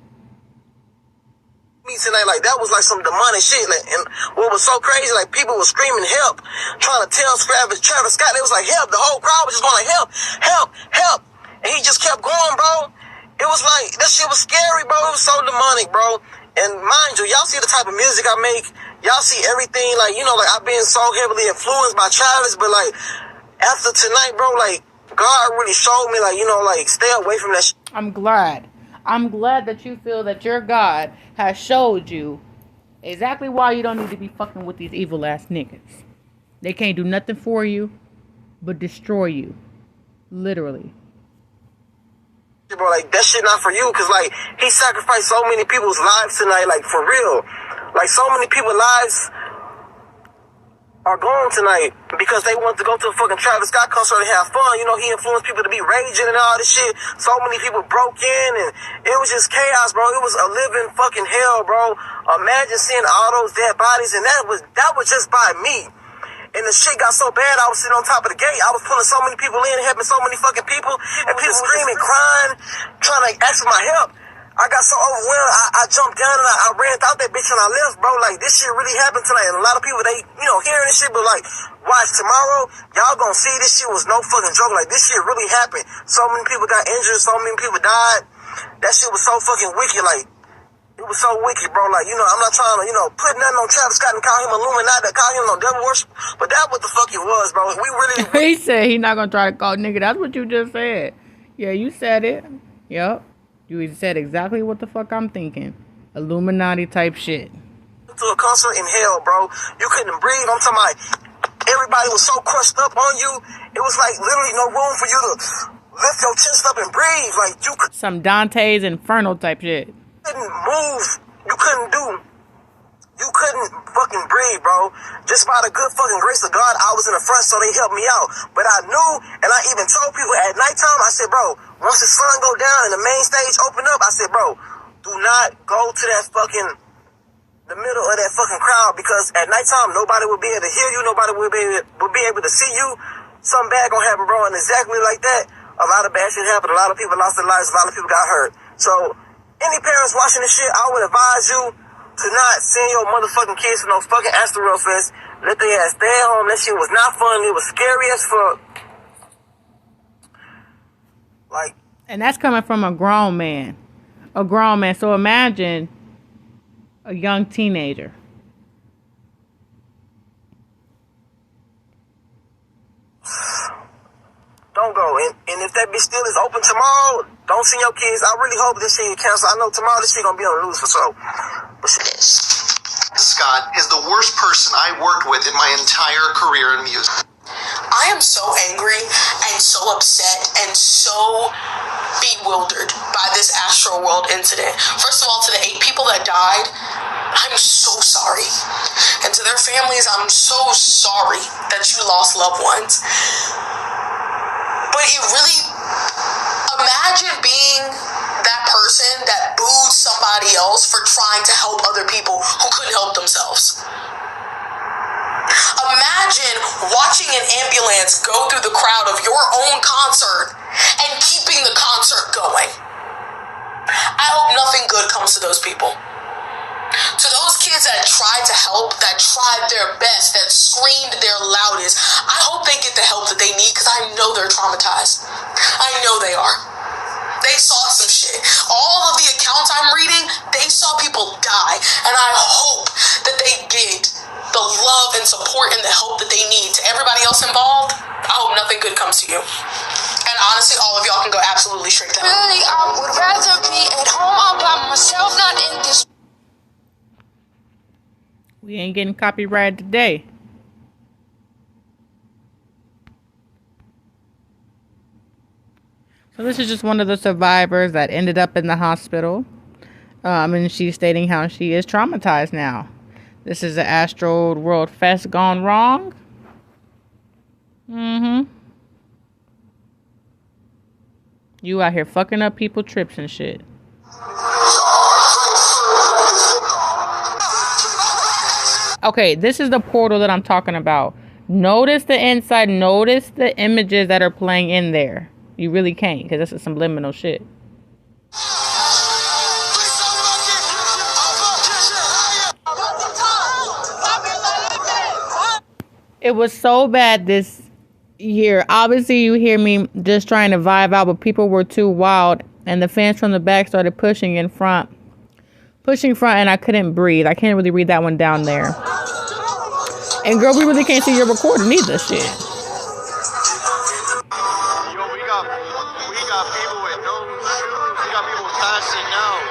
[SPEAKER 4] Me tonight, like that was like some demonic shit. Like, and what was so crazy, like people were screaming help, trying to tell Travis Scott. They was like help. The whole crowd was just going like help, help, help, and he just kept going, bro. It was like that shit was scary, bro. It was so demonic, bro. And mind you, y'all see the type of music I make. Y'all see everything, like you know, like I've been so heavily influenced by Travis, but like after tonight, bro, like God really showed me, like you know, like stay away from that shit.
[SPEAKER 1] I'm glad that you feel that your God has showed you exactly why you don't need to be fucking with these evil ass niggas. They can't do nothing for you but destroy you. Literally.
[SPEAKER 4] Bro, like that shit not for you, cause like he sacrificed so many people's lives tonight, like for real. Like so many people's lives are gone tonight because they want to go to a fucking Travis Scott concert and have fun. You know, he influenced people to be raging and all this shit. So many people broke in and it was just chaos, bro. It was a living fucking hell, bro. Imagine seeing all those dead bodies, and that was just by me. And the shit got so bad, I was sitting on top of the gate. I was pulling so many people in, helping so many fucking people, and people screaming, crying, trying to ask for my help. I got so overwhelmed, I jumped down and I ran out that bitch and I left, bro. Like, this shit really happened tonight. And a lot of people, they, hearing this shit, but like, watch, tomorrow, y'all gonna see this shit was no fucking joke. Like, this shit really happened. So many people got injured, so many people died. That shit was so fucking wicked, like, it was so wicked, bro. Like, I'm not trying to, put nothing on Travis Scott and call him Illuminati, call him no devil worship, but that what the fuck it was, bro. We really...
[SPEAKER 1] He said he not gonna try to call nigga. That's what you just said. Yeah, you said it. Yep. You said exactly what the fuck I'm thinking. Illuminati type shit.
[SPEAKER 4] To a concert in hell, bro. You couldn't breathe. I'm talking about everybody was so crushed up on you. It was like literally no room for you to lift your chest up and breathe. Like you could...
[SPEAKER 1] Some Dante's Inferno type shit.
[SPEAKER 4] Couldn't move. You couldn't fucking breathe, bro. Just by the good fucking grace of God, I was in the front, so they helped me out. But I knew, and I even told people at nighttime, I said, bro, once the sun go down and the main stage open up, I said, bro, do not go to that fucking, the middle of that fucking crowd, because at nighttime, nobody will be able to hear you, nobody will be able to see you. Something bad gonna happen, bro, and exactly like that, a lot of bad shit happened. A lot of people lost their lives, a lot of people got hurt. So, any parents watching this shit, I would advise you to not send your motherfucking kids to no fucking Astroworld Fest. Let their ass stay at home. That shit was not fun. It was scary as fuck. Like,
[SPEAKER 1] and that's coming from a grown man. A grown man. So imagine a young teenager.
[SPEAKER 4] Don't go. And if that bitch still is open tomorrow, don't send your kids. I really hope this shit get canceled. I know tomorrow this shit gonna be on the news for sure.
[SPEAKER 5] Scott is the worst person I worked with in my entire career in music.
[SPEAKER 6] I am so angry and so upset and so bewildered by this Astroworld incident. First of all, to the 8 people that died, I'm so sorry. And to their families, I'm so sorry that you lost loved ones. But it really, imagine being that person that booed somebody else for trying to help other people who couldn't help themselves. Imagine watching an ambulance go through the crowd of your own concert and keeping the concert going. I hope nothing good comes to those people. To those kids that tried to help, that tried their best, that screamed their loudest, I hope they get the help that they need, because I know they're traumatized. I know they are. They saw some shit. All of the accounts I'm reading, they saw people die, and I hope that they get the love and support and the help that they need. To everybody else involved, I hope nothing good comes to you. And honestly, all of y'all can go absolutely straight to hell.
[SPEAKER 7] Really, I would rather be at home all by myself, not in this.
[SPEAKER 1] We ain't getting copyrighted today. So this is just one of the survivors that ended up in the hospital. And she's stating how she is traumatized now. This is the Astroworld Fest gone wrong. You out here fucking up people trips and shit. Okay, this is the portal that I'm talking about. Notice the inside. Notice the images that are playing in there. You really can't, because this is some subliminal shit. It was so bad this year. Obviously, you hear me just trying to vibe out, but people were too wild, and the fans from the back started pushing front, and I couldn't breathe. I can't really read that one down there. And girl, we really can't see your recording either, shit.
[SPEAKER 5] Yo, we got people with no shoes. We got people passing out.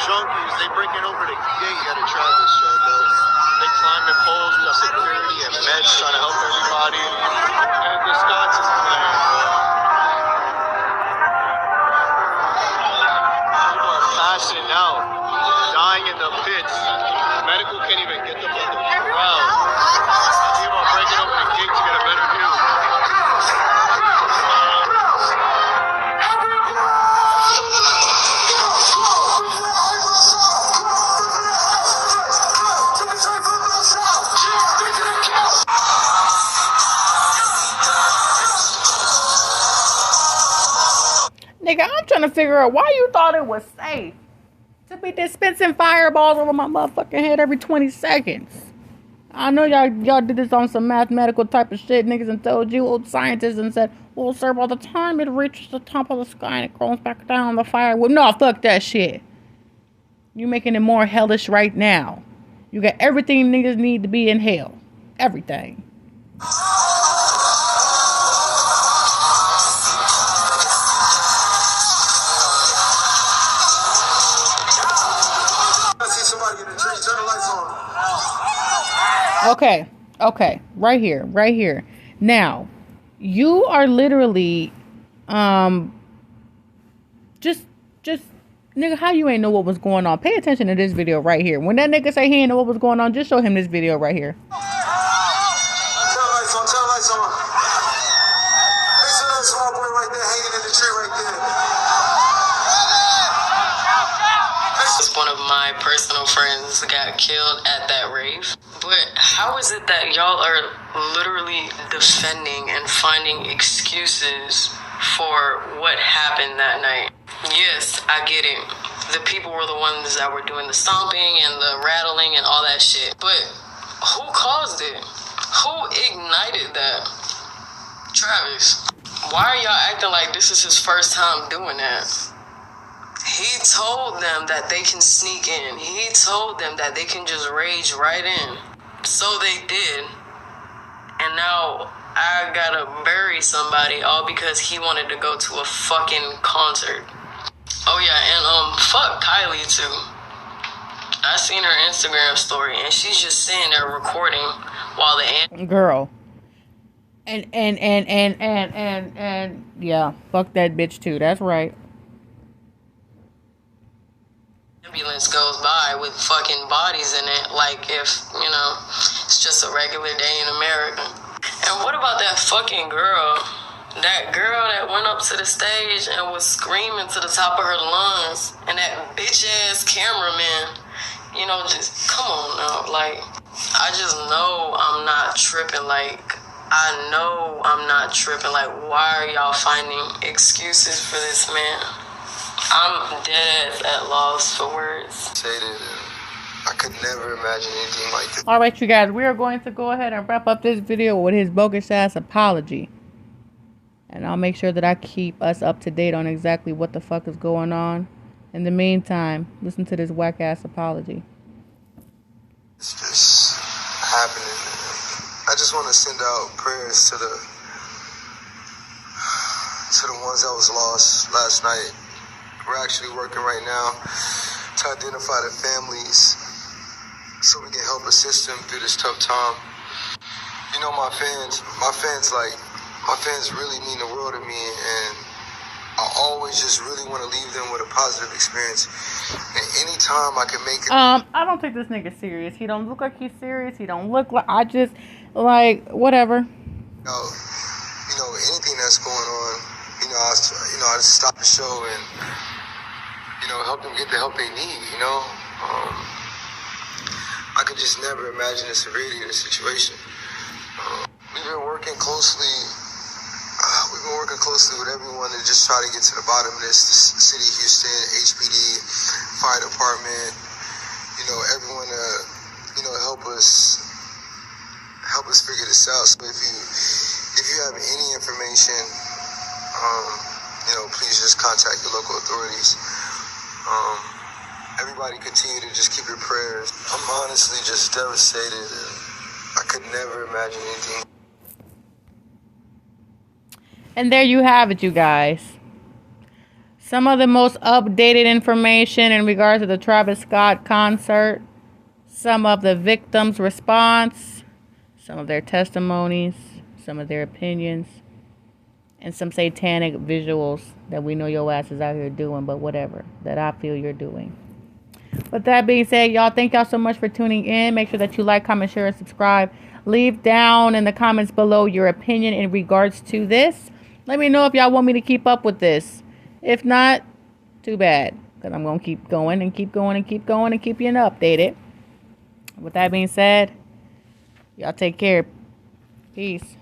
[SPEAKER 5] Junkies, they breaking over the gate at a Travis show, bro. They climbing poles. We got security and meds trying to help everybody. And the Scots is playing, bro. People are passing out, dying in the pits. Medical can't even get them out the crowd. People are breaking over the gate to get a better view.
[SPEAKER 1] nigga, I'm trying to figure out why you thought it was safe to be dispensing fireballs over my motherfucking head every 20 seconds. I know y'all did this on some mathematical type of shit, niggas, and told you old scientists and said, well, sir, by the time it reaches the top of the sky and it goes back down the fire. Well, no, fuck that shit. You making it more hellish right now. You got everything niggas need to be in hell. Everything. Okay. Right here. Now, you are literally, just, nigga, how you ain't know what was going on? Pay attention to this video right here. When that nigga say he ain't know what was going on, just show him this video right here.
[SPEAKER 4] Turn lights on. Hey, so that small boy right there hanging in the tree right there.
[SPEAKER 6] One of my personal friends got killed at that rave. But how is it that y'all are literally defending and finding excuses for what happened that night? Yes, I get it. The people were the ones that were doing the stomping and the rattling and all that shit. But who caused it? Who ignited that? Travis. Why are y'all acting like this is his first time doing that? He told them that they can sneak in. He told them that they can just rage right in. So they did. And now I gotta bury somebody all because he wanted to go to a fucking concert. Oh yeah, and fuck Kylie too. I seen her Instagram story and she's just sitting there recording while the
[SPEAKER 1] girl. And yeah, fuck that bitch too. That's right.
[SPEAKER 6] Ambulance goes by with fucking bodies in it, like if, you know, it's just a regular day in America. And what about that fucking girl? That girl that went up to the stage and was screaming to the top of her lungs, and that bitch-ass cameraman, you know, just, come on now, like, I just know I'm not tripping, like, I know I'm not tripping, like, why are y'all finding excuses for this man? I'm dead at loss for words.
[SPEAKER 5] I could never imagine anything like this.
[SPEAKER 1] All right, you guys, we are going to go ahead and wrap up this video with his bogus ass apology. And I'll make sure that I keep us up to date on exactly what the fuck is going on. In the meantime, listen to this whack ass apology.
[SPEAKER 5] It's just happening. I just want to send out prayers to the ones that was lost last night. We're actually working right now to identify the families so we can help assist them through this tough time. You know, my fans really mean the world to me, and I always just really want to leave them with a positive experience. And anytime I can make it.
[SPEAKER 1] I don't take this nigga serious. He don't look like he's serious. He don't look like, I just, like, whatever.
[SPEAKER 5] You know, anything that's going on, I just stop the show and, help them get the help they need, I could just never imagine the severity of the situation. We've been working closely with everyone to just try to get to the bottom of this. The City of Houston, HPD, Fire Department, everyone help us figure this out. So if you have any information, please just contact your local authorities. Everybody continue to just keep your prayers. I'm honestly just devastated, and I could never imagine anything.
[SPEAKER 1] And there you have it, you guys. Some of the most updated information in regards to the Travis Scott concert. Some of the victims' response. Some of their testimonies. Some of their opinions. And some satanic visuals that we know your ass is out here doing, but whatever, that I feel you're doing. With that being said, y'all, thank y'all so much for tuning in. Make sure that you like, comment, share, and subscribe. Leave down in the comments below your opinion in regards to this. Let me know if y'all want me to keep up with this. If not, too bad, because I'm going to keep going and keep going and keep going and keep you updated. With that being said, y'all take care. Peace.